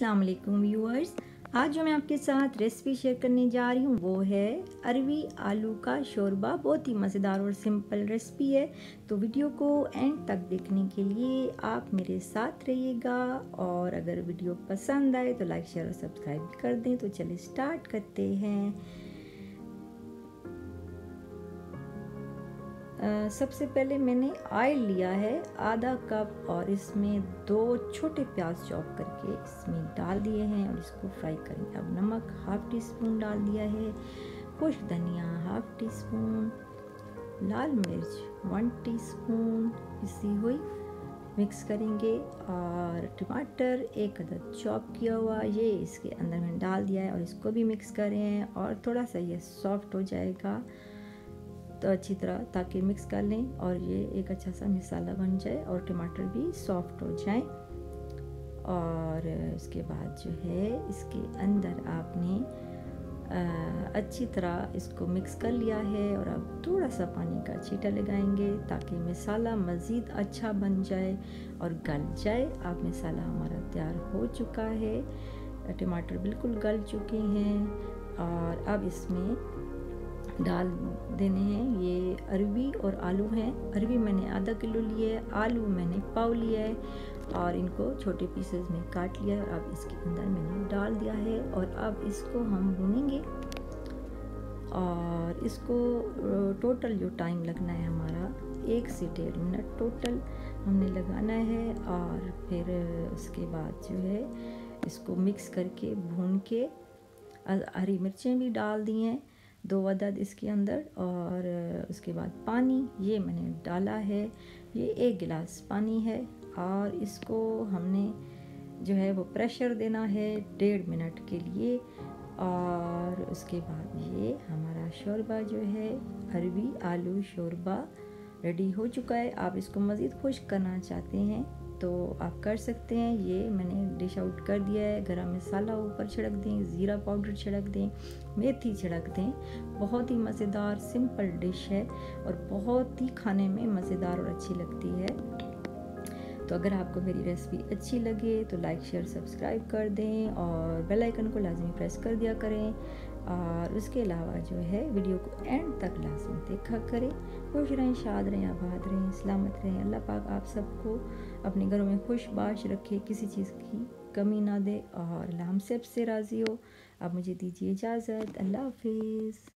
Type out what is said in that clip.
अस्सलाम वालेकुम व्यूअर्स। आज जो मैं आपके साथ रेसिपी शेयर करने जा रही हूँ वो है अरवी आलू का शोरबा। बहुत ही मज़ेदार और सिंपल रेसिपी है, तो वीडियो को एंड तक देखने के लिए आप मेरे साथ रहिएगा। और अगर वीडियो पसंद आए तो लाइक शेयर और सब्सक्राइब भी कर दें। तो चलिए स्टार्ट करते हैं। सबसे पहले मैंने ऑयल लिया है आधा कप और इसमें 2 छोटे प्याज चॉप करके इसमें डाल दिए हैं और इसको फ्राई करेंगे। अब नमक हाफ टी स्पून डाल दिया है, खुश्क धनिया हाफ टी स्पून, लाल मिर्च 1 टीस्पून पिसी हुई मिक्स करेंगे। और टमाटर 1 अदद चॉप किया हुआ ये इसके अंदर मैंने डाल दिया है और इसको भी मिक्स करें और थोड़ा सा ये सॉफ्ट हो जाएगा तो अच्छी तरह ताकि मिक्स कर लें और ये एक अच्छा सा मसाला बन जाए और टमाटर भी सॉफ्ट हो जाए। और उसके बाद जो है इसके अंदर आपने अच्छी तरह इसको मिक्स कर लिया है और अब थोड़ा सा पानी का छींटा लगाएंगे ताकि मसाला मज़ीद अच्छा बन जाए और गल जाए। अब मसाला हमारा तैयार हो चुका है, टमाटर बिल्कुल गल चुके हैं और अब इसमें डाल देने हैं ये अरवी और आलू हैं। अरवी मैंने आधा किलो लिए है, आलू मैंने पाव लिया है और इनको छोटे पीसेस में काट लिया है। और अब इसके अंदर मैंने डाल दिया है और अब इसको हम भूनेंगे और इसको टोटल जो टाइम लगना है हमारा 1 से 1.5 मिनट टोटल हमने लगाना है। और फिर उसके बाद जो है इसको मिक्स करके भून के हरी मिर्चें भी डाल दी हैं 2 अदद इसके अंदर। और उसके बाद पानी ये मैंने डाला है, ये 1 गिलास पानी है और इसको हमने जो है वो प्रेशर देना है 1.5 मिनट के लिए। और उसके बाद ये हमारा शोरबा जो है अरवी आलू शोरबा रेडी हो चुका है। आप इसको मज़ीद खुश्क करना चाहते हैं तो आप कर सकते हैं। ये मैंने डिश आउट कर दिया है। गरम मसाला ऊपर छिड़क दें, ज़ीरा पाउडर छिड़क दें, मेथी छिड़क दें। बहुत ही मज़ेदार सिंपल डिश है और बहुत ही खाने में मज़ेदार और अच्छी लगती है। तो अगर आपको मेरी रेसिपी अच्छी लगे तो लाइक शेयर सब्सक्राइब कर दें और बेल आइकन को लाजमी प्रेस कर दिया करें। और उसके अलावा जो है वीडियो को एंड तक लाजमी देखा करें। खुश रहें, शाद रहें, आबाद रहें, सलामत रहें। अल्लाह पाक आप सबको अपने घरों में खुशबाश रखे, किसी चीज़ की कमी ना दे और अल्लाह हम सब से राज़ी हो। अब मुझे दीजिए इजाज़त। अल्लाह हाफिज़।